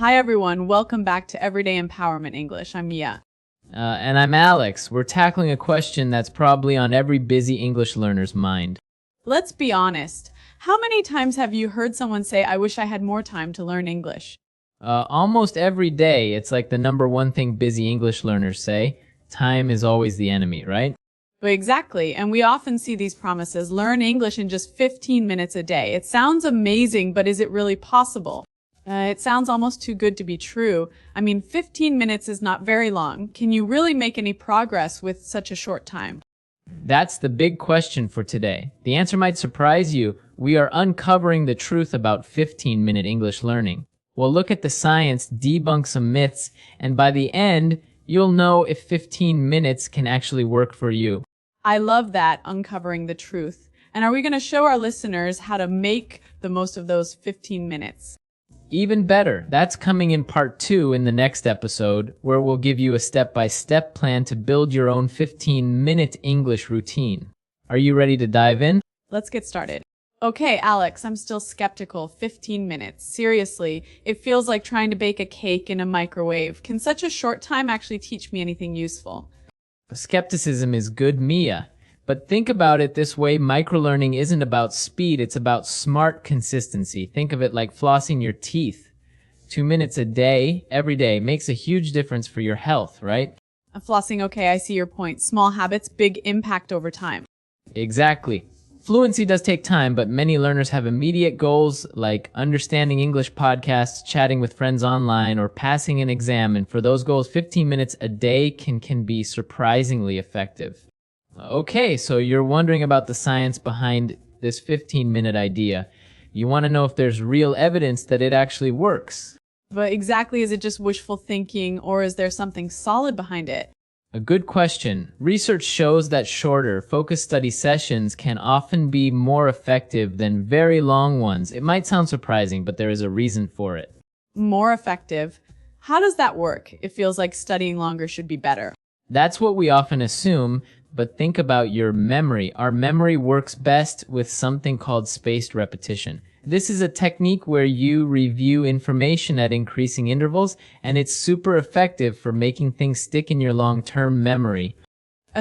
Hi everyone, welcome back to Everyday Empowerment English. I'm Mia. And I'm Alex. We're tackling a question that's probably on every busy English learner's mind. Let's be honest. How many times have you heard someone say, I wish I had more time to learn English? Almost every day, it's like the number one thing busy English learners say. Time is always the enemy, right? Exactly, and we often see these promises, learn English in just 15 minutes a day. It sounds amazing, but is it really possible? It sounds almost too good to be true. I mean, 15 minutes is not very long. Can you really make any progress with such a short time? That's the big question for today. The answer might surprise you. We are uncovering the truth about 15-minute English learning. We'll look at the science, debunk some myths, and by the end, you'll know if 15 minutes can actually work for you. I love that, uncovering the truth. And are we going to show our listeners how to make the most of those 15 minutes? Even better, that's coming in part 2 in the next episode, where we'll give you a step-by-step plan to build your own 15-minute English routine. Are you ready to dive in? Let's get started. Okay, Alex, I'm still skeptical. 15 minutes. Seriously, it feels like trying to bake a cake in a microwave. Can such a short time actually teach me anything useful? Skepticism is good, Mia. But think about it this way, microlearning isn't about speed, it's about smart consistency. Think of it like flossing your teeth. 2 minutes a day, every day, makes a huge difference for your health, right? Flossing, okay, I see your point. Small habits, big impact over time. Exactly. Fluency does take time, but many learners have immediate goals like understanding English podcasts, chatting with friends online, or passing an exam. And for those goals, 15 minutes a day can be surprisingly effective. Okay, so you're wondering about the science behind this 15-minute idea. You want to know if there's real evidence that it actually works. But exactly, is it just wishful thinking, or is there something solid behind it? A good question. Research shows that shorter, focused study sessions can often be more effective than very long ones. It might sound surprising, but there is a reason for it. More effective? How does that work? It feels like studying longer should be better. That's what we often assume, but think about your memory. Our memory works best with something called spaced repetition. This is a technique where you review information at increasing intervals, and it's super effective for making things stick in your long-term memory.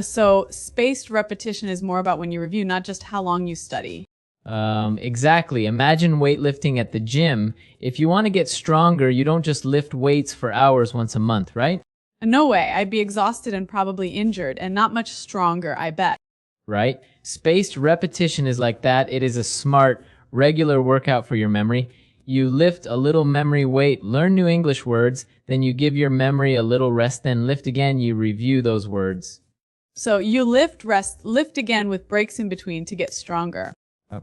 So spaced repetition is more about when you review, not just how long you study. Exactly. Imagine weightlifting at the gym. If you want to get stronger, you don't just lift weights for hours once a month, right? No way. I'd be exhausted and probably injured, and not much stronger, I bet. Right? Spaced repetition is like that. It is a smart, regular workout for your memory. You lift a little memory weight, learn new English words, then you give your memory a little rest, then lift again, you review those words. So you lift, rest, lift again with breaks in between to get stronger.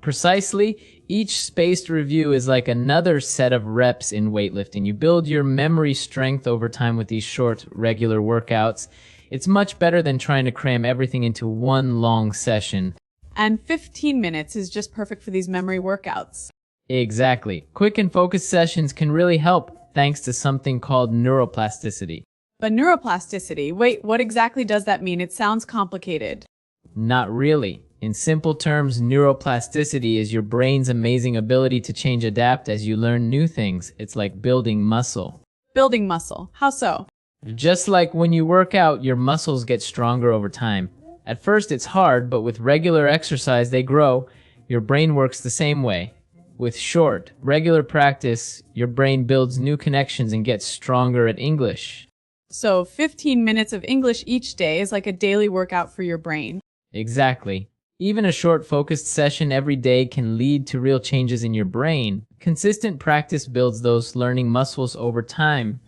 Precisely. Each spaced review is like another set of reps in weightlifting. You build your memory strength over time with these short, regular workouts. It's much better than trying to cram everything into one long session. And 15 minutes is just perfect for these memory workouts. Exactly. Quick and focused sessions can really help thanks to something called neuroplasticity. But neuroplasticity, wait, what exactly does that mean? It sounds complicated. Not really. In simple terms, neuroplasticity is your brain's amazing ability to change, adapt as you learn new things. It's like building muscle. Building muscle. How so? Just like when you work out, your muscles get stronger over time. At first it's hard, but with regular exercise they grow. Your brain works the same way. With short, regular practice, your brain builds new connections and gets stronger at English. So 15 minutes of English each day is like a daily workout for your brain. Exactly. Even a short focused session every day can lead to real changes in your brain. Consistent practice builds those learning muscles over time.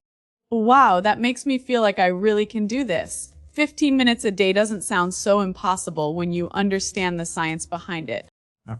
Wow, that makes me feel like I really can do this. 15 minutes a day doesn't sound so impossible when you understand the science behind it.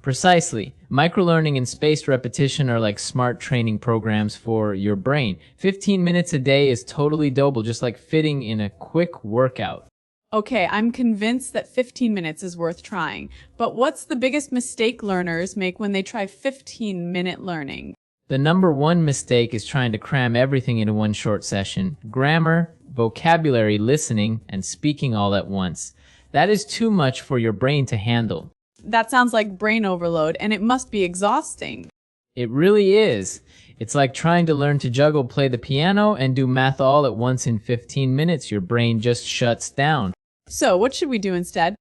Precisely. Microlearning and spaced repetition are like smart training programs for your brain. 15 minutes a day is totally doable, just like fitting in a quick workout. Okay, I'm convinced that 15 minutes is worth trying. But what's the biggest mistake learners make when they try 15-minute learning? The number one mistake is trying to cram everything into one short session. Grammar, vocabulary, listening, and speaking all at once. That is too much for your brain to handle. That sounds like brain overload, and it must be exhausting. It really is. It's like trying to learn to juggle, play the piano, and do math all at once in 15 minutes. Your brain just shuts down. So, what should we do instead?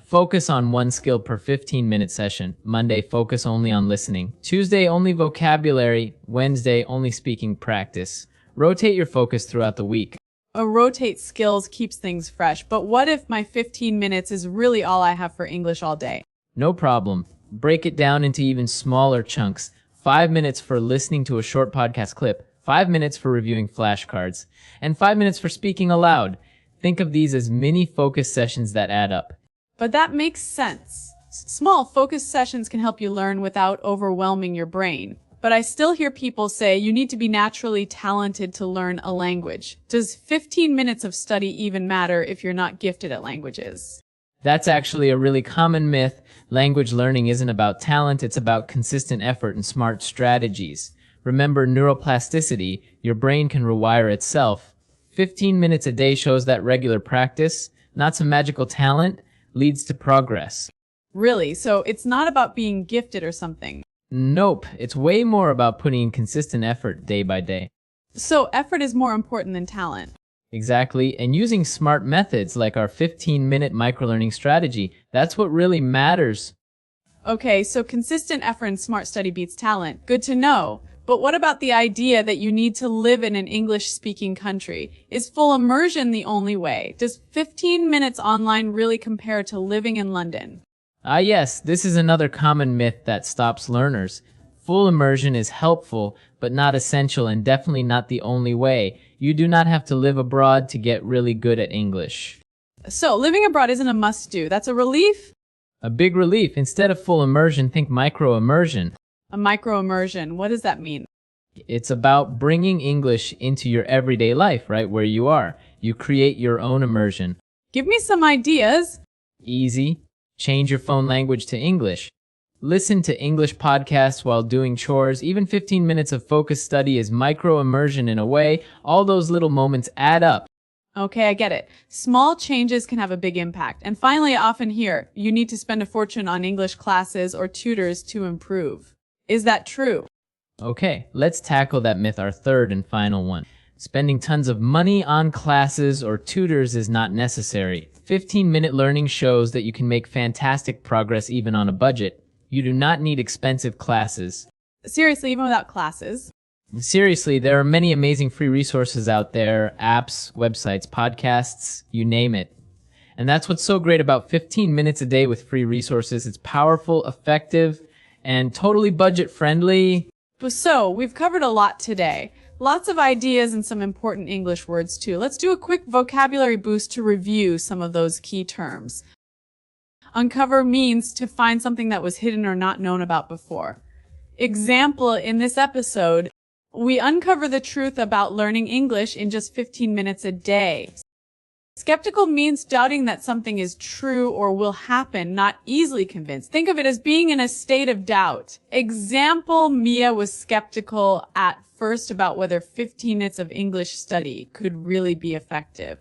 Focus on one skill per 15-minute session. Monday, focus only on listening. Tuesday, only vocabulary. Wednesday, only speaking practice. Rotate your focus throughout the week. Rotate skills keeps things fresh, but what if my 15 minutes is really all I have for English all day? No problem. Break it down into even smaller chunks. 5 minutes for listening to a short podcast clip, 5 minutes for reviewing flashcards, and 5 minutes for speaking aloud. Think of these as mini focus sessions that add up. But that makes sense. Small focus sessions can help you learn without overwhelming your brain. But I still hear people say you need to be naturally talented to learn a language. Does 15 minutes of study even matter if you're not gifted at languages? That's actually a really common myth. Language learning isn't about talent, it's about consistent effort and smart strategies. Remember neuroplasticity, your brain can rewire itself. 15 minutes a day shows that regular practice, not some magical talent, leads to progress. Really? So it's not about being gifted or something? Nope, it's way more about putting in consistent effort day by day. So effort is more important than talent? Exactly, and using smart methods like our 15-minute microlearning strategy, that's what really matters. Okay, so consistent effort and smart study beats talent. Good to know. But what about the idea that you need to live in an English-speaking country? Is full immersion the only way? Does 15 minutes online really compare to living in London? Yes, this is another common myth that stops learners. Full immersion is helpful, but not essential and definitely not the only way. You do not have to live abroad to get really good at English. So living abroad isn't a must-do. That's a relief? A big relief. Instead of full immersion, think micro-immersion. A micro-immersion. What does that mean? It's about bringing English into your everyday life, right where you are. You create your own immersion. Give me some ideas. Easy. Change your phone language to English. Listen to English podcasts while doing chores. Even 15 minutes of focused study is micro-immersion in a way. All those little moments add up. Okay, I get it. Small changes can have a big impact. And finally, I often hear you need to spend a fortune on English classes or tutors to improve. Is that true? Okay, let's tackle that myth, our third and final one. Spending tons of money on classes or tutors is not necessary. 15-minute learning shows that you can make fantastic progress even on a budget. You do not need expensive classes. Seriously, even without classes? Seriously, there are many amazing free resources out there, apps, websites, podcasts, you name it. And that's what's so great about 15 minutes a day with free resources. It's powerful, effective, and totally budget-friendly. So, we've covered a lot today. Lots of ideas and some important English words too. Let's do a quick vocabulary boost to review some of those key terms. Uncover means to find something that was hidden or not known about before. Example, in this episode, we uncover the truth about learning English in just 15 minutes a day. Skeptical means doubting that something is true or will happen, not easily convinced. Think of it as being in a state of doubt. Example, Mia was skeptical at first about whether 15 minutes of English study could really be effective.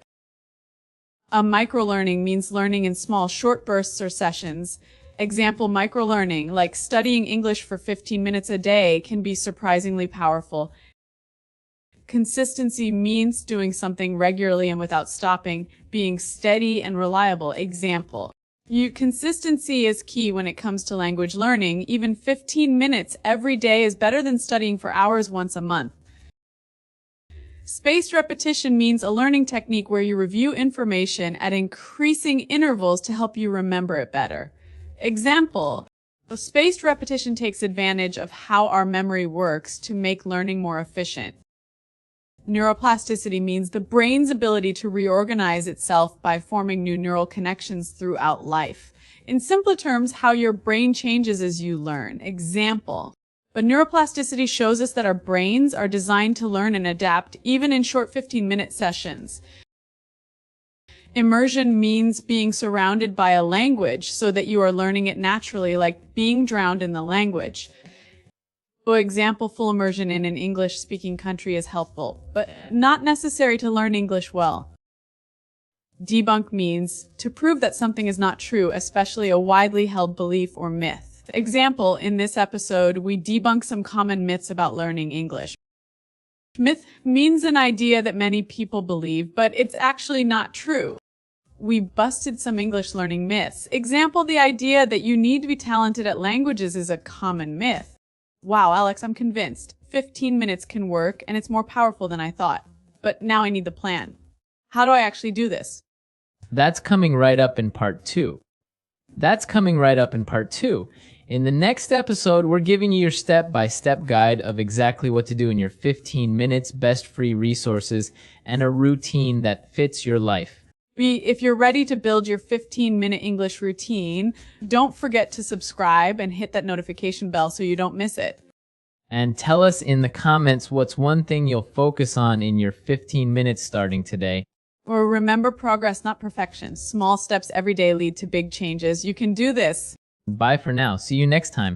Microlearning means learning in small, short bursts or sessions. Example, microlearning, like studying English for 15 minutes a day, can be surprisingly powerful. Consistency means doing something regularly and without stopping, being steady and reliable. Example, consistency is key when it comes to language learning. Even 15 minutes every day is better than studying for hours once a month. Spaced repetition means a learning technique where you review information at increasing intervals to help you remember it better. Example, spaced repetition takes advantage of how our memory works to make learning more efficient. Neuroplasticity means the brain's ability to reorganize itself by forming new neural connections throughout life. In simpler terms, how your brain changes as you learn. Example, but neuroplasticity shows us that our brains are designed to learn and adapt even in short 15-minute sessions. Immersion means being surrounded by a language so that you are learning it naturally, like being drowned in the language. For example, full immersion in an English-speaking country is helpful, but not necessary to learn English well. Debunk means to prove that something is not true, especially a widely held belief or myth. Example, in this episode, we debunk some common myths about learning English. Myth means an idea that many people believe, but it's actually not true. We busted some English learning myths. Example, the idea that you need to be talented at languages is a common myth. Wow, Alex, I'm convinced. 15 minutes can work, and it's more powerful than I thought. But now I need the plan. How do I actually do this? That's coming right up in part 2. In the next episode, we're giving you your step-by-step guide of exactly what to do in your 15 minutes, best free resources, and a routine that fits your life. If you're ready to build your 15-minute English routine, don't forget to subscribe and hit that notification bell so you don't miss it. And tell us in the comments what's one thing you'll focus on in your 15 minutes starting today. Or remember, progress, not perfection. Small steps every day lead to big changes. You can do this. Bye for now. See you next time.